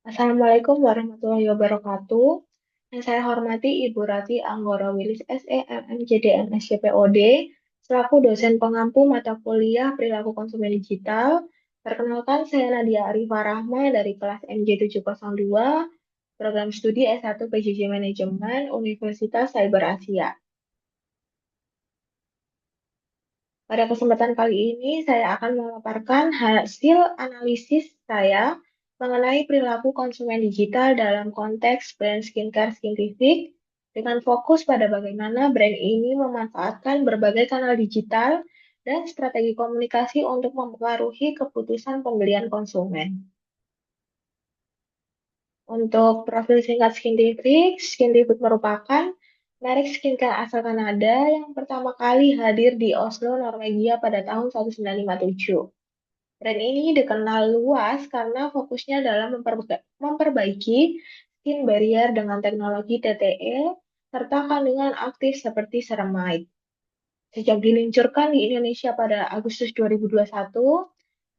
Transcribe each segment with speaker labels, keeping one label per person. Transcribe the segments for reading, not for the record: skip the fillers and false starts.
Speaker 1: Assalamualaikum warahmatullahi wabarakatuh. Yang saya hormati Ibu Rati Anggoro Wilis SE MMJD MSCPOD selaku dosen pengampu mata kuliah Perilaku Konsumen Digital. Perkenalkan, saya Nadia Arifah Rahma dari kelas MJ702, program studi S1 PJJ Manajemen Universitas Cyber Asia. Pada kesempatan kali ini, saya akan memaparkan hasil analisis saya mengenai perilaku konsumen digital dalam konteks brand skincare Skintific, dengan fokus pada bagaimana brand ini memanfaatkan berbagai kanal digital dan strategi komunikasi untuk mempengaruhi keputusan pembelian konsumen. Untuk profil singkat Skintific merupakan merek skincare asal Kanada yang pertama kali hadir di Oslo, Norwegia pada tahun 1957. Brand ini dikenal luas karena fokusnya dalam memperbaiki skin barrier dengan teknologi TTE serta kandungan aktif seperti ceramide. Sejak diluncurkan di Indonesia pada Agustus 2021,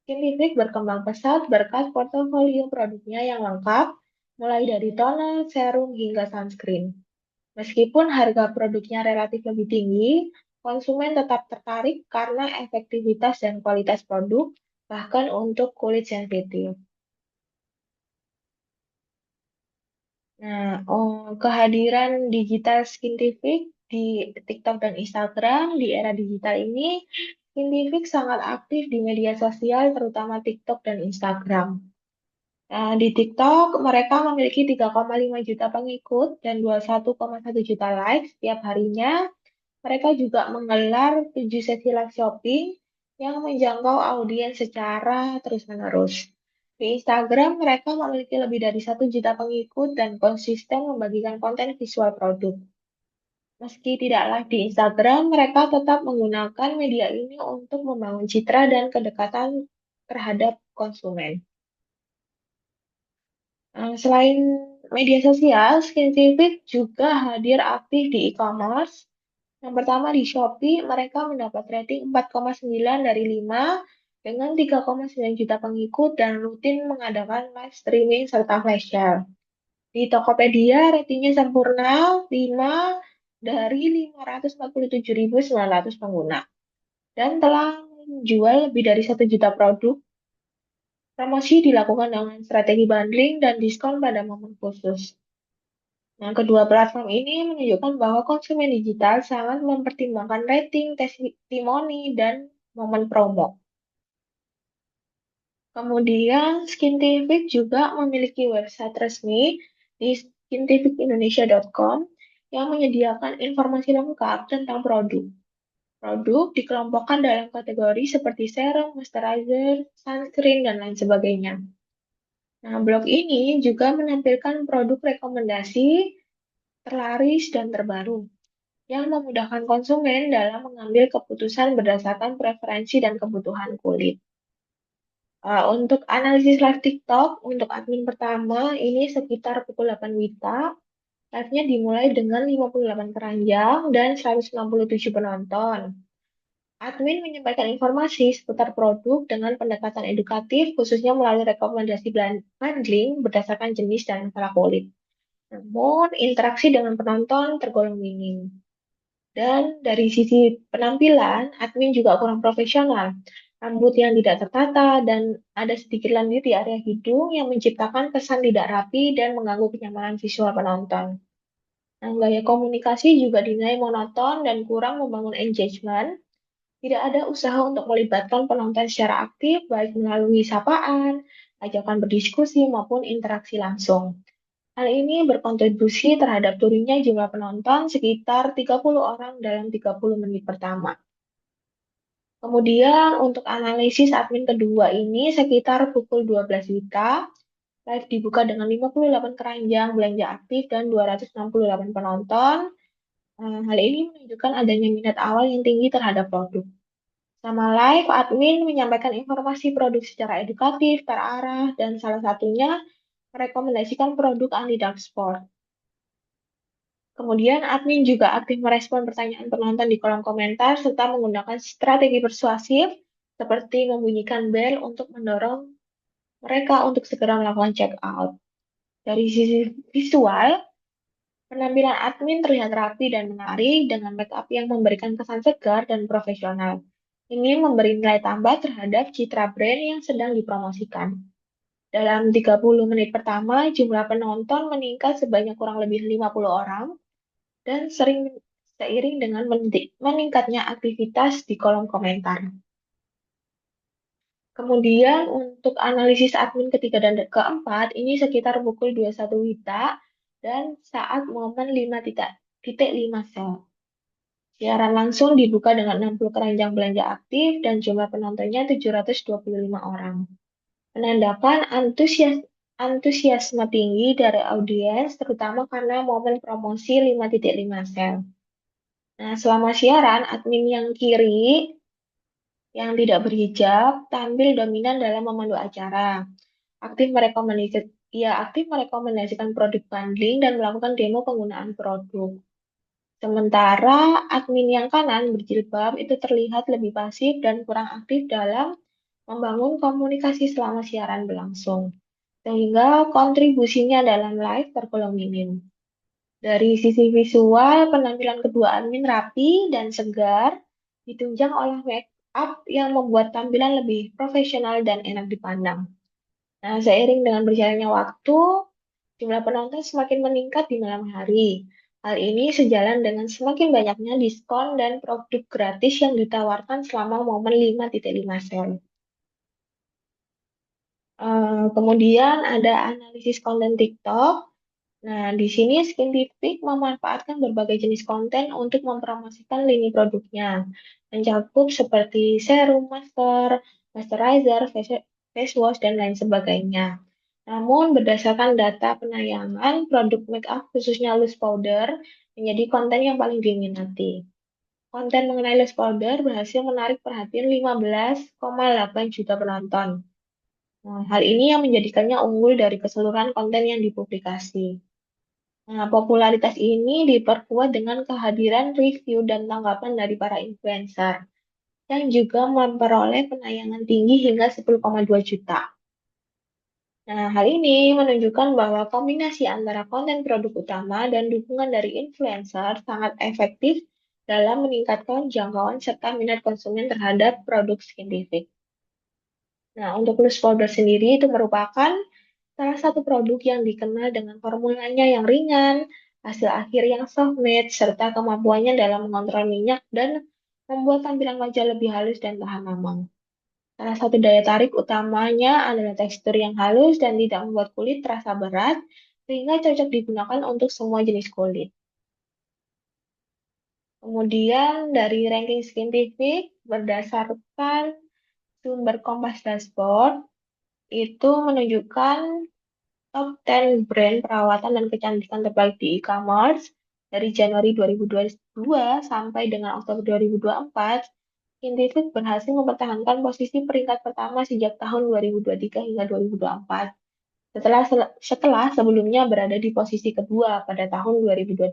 Speaker 1: Skintific berkembang pesat berkat portofolio produknya yang lengkap, mulai dari toner, serum, hingga sunscreen. Meskipun harga produknya relatif lebih tinggi, konsumen tetap tertarik karena efektivitas dan kualitas produk, bahkan untuk kulit sensitif. Nah, kehadiran digital Skintific di TikTok dan Instagram di era digital ini, Skintific sangat aktif di media sosial, terutama TikTok dan Instagram. Nah, di TikTok, mereka memiliki 3,5 juta pengikut dan 21,1 juta likes setiap harinya. Mereka juga menggelar 7 sesi live shopping yang menjangkau audiens secara terus-menerus. Di Instagram, mereka memiliki lebih dari 1 juta pengikut dan konsisten membagikan konten visual produk. Meski tidak live di Instagram, mereka tetap menggunakan media ini untuk membangun citra dan kedekatan terhadap konsumen. Selain media sosial, Skintific juga hadir aktif di e-commerce. Yang pertama di Shopee, mereka mendapat rating 4,9 dari 5 dengan 3,9 juta pengikut dan rutin mengadakan live streaming serta flash sale. Di Tokopedia, ratingnya sempurna 5 dari 547.900 pengguna dan telah menjual lebih dari 1 juta produk. Promosi dilakukan dengan strategi bundling dan diskon pada momen khusus. Nah, kedua platform ini menunjukkan bahwa konsumen digital sangat mempertimbangkan rating, testimoni, dan momen promo. Kemudian, Skintific juga memiliki website resmi di skintificindonesia.com yang menyediakan informasi lengkap tentang produk. Produk dikelompokkan dalam kategori seperti serum, moisturizer, sunscreen, dan lain sebagainya. Nah, blog ini juga menampilkan produk rekomendasi terlaris dan terbaru yang memudahkan konsumen dalam mengambil keputusan berdasarkan preferensi dan kebutuhan kulit. Untuk analisis live TikTok, untuk admin pertama, ini sekitar pukul 8 WITA. Live-nya dimulai dengan 58 keranjang dan 167 penonton. Admin menyampaikan informasi seputar produk dengan pendekatan edukatif, khususnya melalui rekomendasi bundling berdasarkan jenis dan masalah kulit. Namun, interaksi dengan penonton tergolong minim. Dan dari sisi penampilan, admin juga kurang profesional. Rambut yang tidak tertata dan ada sedikit lendir di area hidung yang menciptakan kesan tidak rapi dan mengganggu kenyamanan visual penonton. Nah, gaya komunikasi juga dinilai monoton dan kurang membangun engagement. Tidak ada usaha untuk melibatkan penonton secara aktif, baik melalui sapaan, ajakan berdiskusi, maupun interaksi langsung. Hal ini berkontribusi terhadap turunnya jumlah penonton sekitar 30 orang dalam 30 menit pertama. Kemudian untuk analisis admin kedua ini sekitar pukul 12 WITA, live dibuka dengan 58 keranjang belanja aktif dan 268 penonton. Hal ini menunjukkan adanya minat awal yang tinggi terhadap produk. Sama live, admin menyampaikan informasi produk secara edukatif, terarah, dan salah satunya merekomendasikan produk anti dark spot. Kemudian, admin juga aktif merespon pertanyaan penonton di kolom komentar serta menggunakan strategi persuasif seperti membunyikan bel untuk mendorong mereka untuk segera melakukan check out. Dari sisi visual, penampilan admin terlihat rapi dan menarik dengan make up yang memberikan kesan segar dan profesional. Ini memberi nilai tambah terhadap citra brand yang sedang dipromosikan. Dalam 30 menit pertama, jumlah penonton meningkat sebanyak kurang lebih 50 orang dan seiring dengan meningkatnya aktivitas di kolom komentar. Kemudian untuk analisis admin ketiga dan keempat, ini sekitar pukul 21 WITA dan saat momen 5.5 sel. Siaran langsung dibuka dengan 60 keranjang belanja aktif dan jumlah penontonnya 725 orang. Menandakan antusiasme tinggi dari audiens, terutama karena momen promosi 5.5 sel. Nah, selama siaran, admin yang kiri yang tidak berhijab tampil dominan dalam memandu acara. Aktif merekomendasikan produk bundling dan melakukan demo penggunaan produk. Sementara admin yang kanan berjilbab itu terlihat lebih pasif dan kurang aktif dalam membangun komunikasi selama siaran berlangsung, sehingga kontribusinya dalam live tergolong minim. Dari sisi visual, penampilan kedua admin rapi dan segar, ditunjang oleh make up yang membuat tampilan lebih profesional dan enak dipandang. Nah, seiring dengan berjalannya waktu, jumlah penonton semakin meningkat di malam hari. Hal ini sejalan dengan semakin banyaknya diskon dan produk gratis yang ditawarkan selama momen 5.5 sel. Kemudian ada analisis konten TikTok. Nah, di sini Skintific memanfaatkan berbagai jenis konten untuk mempromosikan lini produknya, mencakup seperti serum, masker, moisturizer, face wash, dan lain sebagainya. Namun, berdasarkan data penayangan, produk makeup khususnya loose powder menjadi konten yang paling diminati. Konten mengenai loose powder berhasil menarik perhatian 15,8 juta penonton. Nah, hal ini yang menjadikannya unggul dari keseluruhan konten yang dipublikasi. Nah, popularitas ini diperkuat dengan kehadiran review dan tanggapan dari para influencer yang juga memperoleh penayangan tinggi hingga 10,2 juta. Nah, hal ini menunjukkan bahwa kombinasi antara konten produk utama dan dukungan dari influencer sangat efektif dalam meningkatkan jangkauan serta minat konsumen terhadap produk Skintific. Nah, untuk loose powder sendiri itu merupakan salah satu produk yang dikenal dengan formulanya yang ringan, hasil akhir yang soft matte, serta kemampuannya dalam mengontrol minyak dan membuat tampilan wajah lebih halus dan tahan lama. Salah satu daya tarik utamanya adalah tekstur yang halus dan tidak membuat kulit terasa berat, sehingga cocok digunakan untuk semua jenis kulit. Kemudian dari ranking Skintific, berdasarkan sumber Kompas Dashboard, itu menunjukkan top 10 brand perawatan dan kecantikan terbaik di e-commerce dari Januari 2022 sampai dengan Oktober 2024. Skintific berhasil mempertahankan posisi peringkat pertama sejak tahun 2023 hingga 2024. Setelah sebelumnya berada di posisi kedua pada tahun 2022.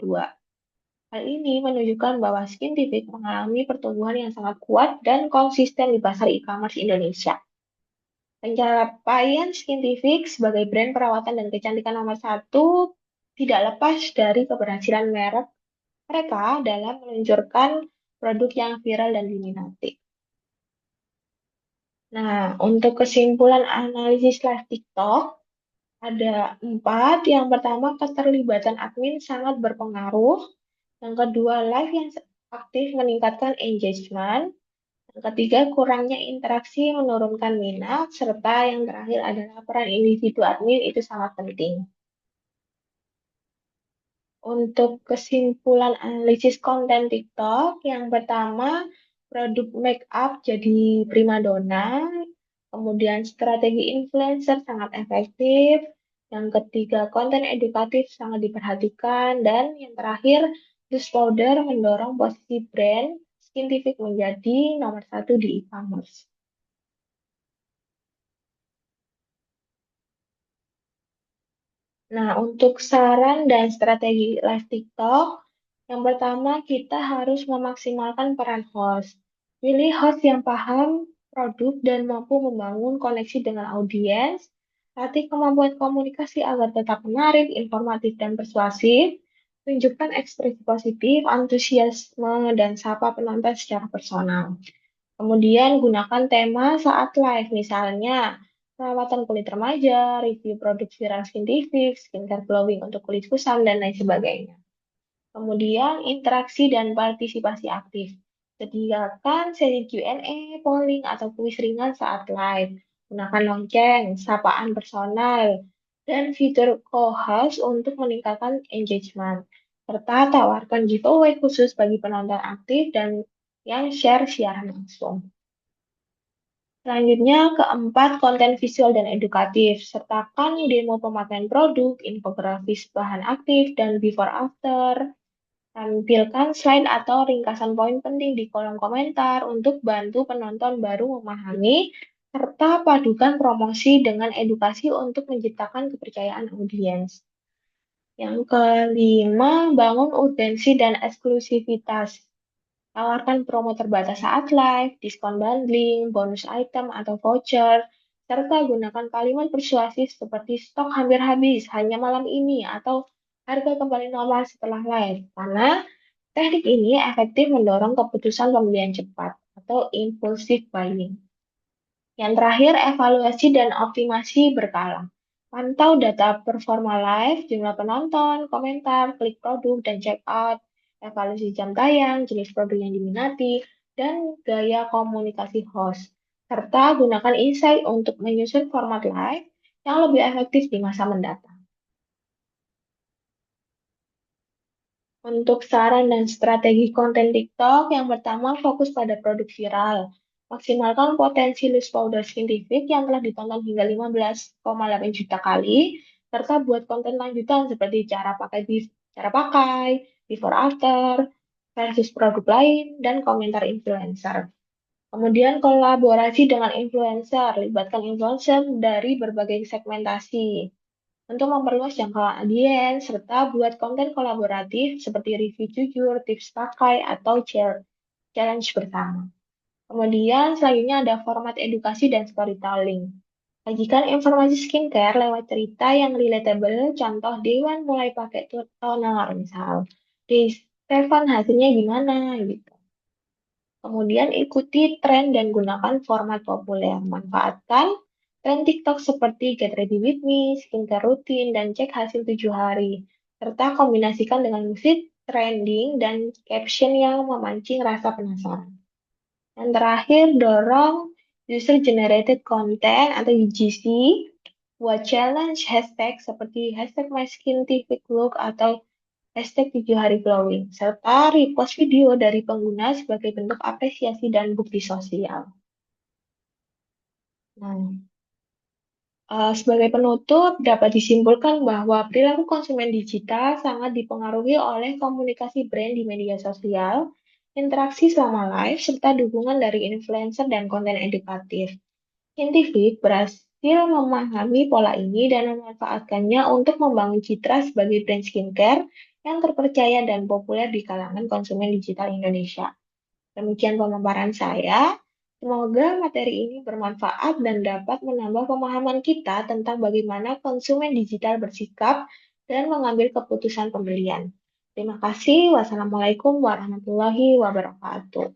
Speaker 1: Hal ini menunjukkan bahwa Skintific mengalami pertumbuhan yang sangat kuat dan konsisten di pasar e-commerce Indonesia. Pencapaian Skintific sebagai brand perawatan dan kecantikan nomor satu tidak lepas dari keberhasilan mereka dalam meluncurkan produk yang viral dan diminati. Nah, untuk kesimpulan analisis live TikTok, ada 4. Yang pertama, keterlibatan admin sangat berpengaruh. Yang kedua, live yang aktif meningkatkan engagement. Yang ketiga, kurangnya interaksi menurunkan minat, serta yang terakhir adalah peran individu admin itu sangat penting. Untuk kesimpulan analisis konten TikTok, yang pertama, produk make up jadi primadona, kemudian strategi influencer sangat efektif, yang ketiga, konten edukatif sangat diperhatikan, dan yang terakhir, loose powder mendorong posisi brand Skintific menjadi nomor satu di e-commerce. Nah, untuk saran dan strategi live TikTok, yang pertama kita harus memaksimalkan peran host. Pilih host yang paham produk dan mampu membangun koneksi dengan audiens. Latih kemampuan komunikasi agar tetap menarik, informatif, dan persuasif. Tunjukkan ekspresi positif, antusiasme, dan sapa penonton secara personal. Kemudian gunakan tema saat live, misalnya perawatan kulit remaja, review produk viral saintifik, skincare glowing untuk kulit kusam, dan lain sebagainya. Kemudian interaksi dan partisipasi aktif. Sediakan sesi Q&A, polling, atau kuis ringan saat live. Gunakan lonceng, sapaan personal, dan fitur co-host untuk meningkatkan engagement. Serta tawarkan giveaway khusus bagi penonton aktif dan yang share siaran langsung. Selanjutnya, keempat, konten visual dan edukatif. Sertakan demo pemakaian produk, infografis bahan aktif, dan before after. Tampilkan slide atau ringkasan poin penting di kolom komentar untuk bantu penonton baru memahami, serta padukan promosi dengan edukasi untuk menciptakan kepercayaan audiens. Yang kelima, bangun urgensi dan eksklusivitas. Tawarkan promo terbatas saat live, diskon bundling, bonus item atau voucher, serta gunakan kalimat persuasif seperti stok hampir habis hanya malam ini atau harga kembali normal setelah live. Karena teknik ini efektif mendorong keputusan pembelian cepat atau impulsive buying. Yang terakhir, evaluasi dan optimasi berkala. Pantau data performa live, jumlah penonton, komentar, klik produk, dan check out, evaluasi jam tayang, jenis produk yang diminati, dan gaya komunikasi host. Serta gunakan insight untuk menyusun format live yang lebih efektif di masa mendatang. Untuk saran dan strategi konten TikTok, yang pertama fokus pada produk viral. Maksimalkan potensi loose powder saintifik yang telah ditonton hingga 15,8 juta kali, serta buat konten lanjutan seperti cara pakai, before after, versus produk lain, dan komentar influencer. Kemudian kolaborasi dengan influencer, libatkan influencer dari berbagai segmentasi untuk memperluas jangkauan audiens, serta buat konten kolaboratif seperti review jujur, tips pakai, atau challenge bersama. Kemudian selanjutnya ada format edukasi dan storytelling. Sajikan informasi skincare lewat cerita yang relatable, contoh Dewan mulai pakai toner misal. Di Stefan hasilnya gimana gitu. Kemudian ikuti tren dan gunakan format populer. Manfaatkan tren TikTok seperti Get Ready With Me, skincare rutin, dan cek hasil 7 hari. Serta kombinasikan dengan musik trending dan caption yang memancing rasa penasaran. Yang terakhir, dorong user generated content atau UGC. Buat challenge hashtag seperti hashtag my scientific look atau hashtag 7 hari glowing, serta repost video dari pengguna sebagai bentuk apresiasi dan bukti sosial. Nah, sebagai penutup, dapat disimpulkan bahwa perilaku konsumen digital sangat dipengaruhi oleh komunikasi brand di media sosial, interaksi selama live, serta dukungan dari influencer dan konten edukatif. Saintifik berhasil memahami pola ini dan memanfaatkannya untuk membangun citra sebagai brand skincare yang terpercaya dan populer di kalangan konsumen digital Indonesia. Demikian pemaparan saya. Semoga materi ini bermanfaat dan dapat menambah pemahaman kita tentang bagaimana konsumen digital bersikap dan mengambil keputusan pembelian. Terima kasih. Wassalamualaikum warahmatullahi wabarakatuh.